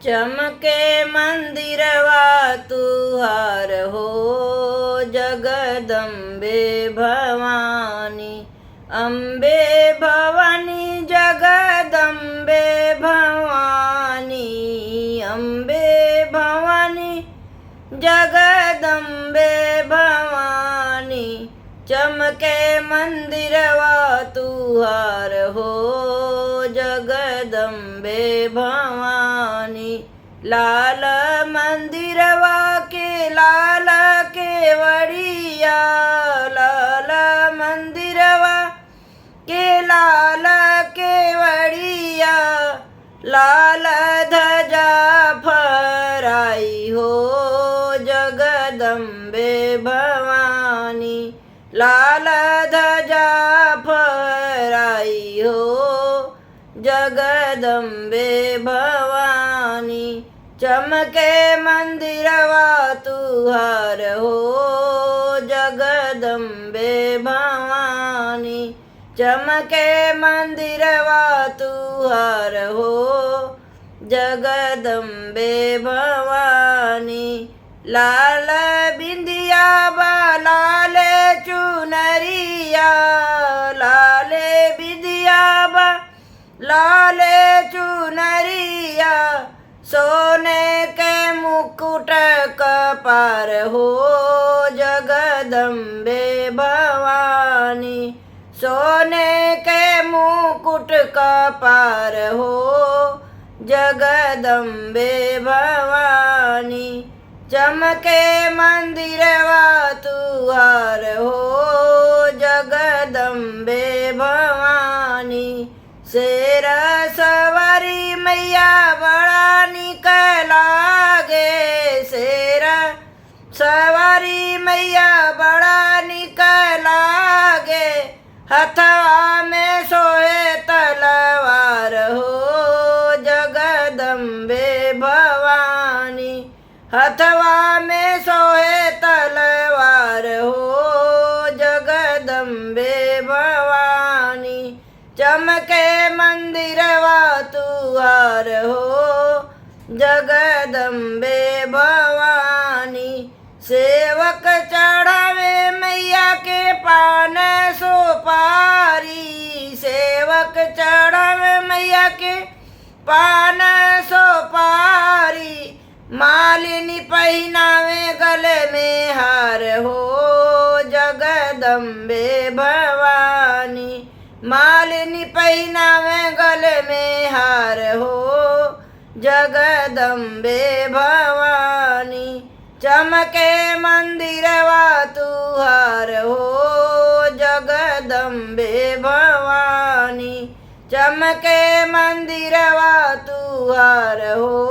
चमके मंदिरवा तुहार हो जगदम्बे भवानी। अम्बे भवानी जगदम्बे भवानी। अम्बे भवानी जगदम्बे भवानी। चमके मंदिरवा तुहार हो जगदम्बे भवानी। लाल मंदिरवा के लाल केवड़िया। लाल मंदिरवा के लाल केवड़िया। लाल ध्वजा फहराई हो जगदम्बे भवानी। लाल ध्वजा फहराई हो जगदम्बे भवानी। चमके मंदिरवा तुहार हो जगदम्बे भवानी। चमके मंदिरवा तुहार हो जगदम्बे भवानी। लाल बिंदिया बा लाल चुनरिया। लाल बिंदिया बा लाल चुनरिया। सोने के मुकुट कपार हो जगदम्बे भवानी। सोने के मुकुट कपार हो जगदम्बे भवानी। चमके मंदिरवा तुहार हो जगदम्बे भवानी। शेर सवारी मैया बड़ा निक लागे। शेर सवारी मैया बड़ा निक लागे। हथवा में सोहे तलवार हो जगदम्बे भवानी। हथवा में सोहे तलवार हो जगदम्बे भवानी। चमके मंदिरवा तुहार हो जगदम्बे भवानी। सेवक चढ़ावे मैया के पान सुपारी। सेवक चढ़ावे मैया के पान सुपारी। मालिनी पहनावे गले में हार हो जगदम्बे भवानी। मालिनी पहनावे गले में हार हो जगदम्बे भवानी। चमके मंदिरवा तुहार हो जगदम्बे भवानी। चमके मंदिरवा तुहार हो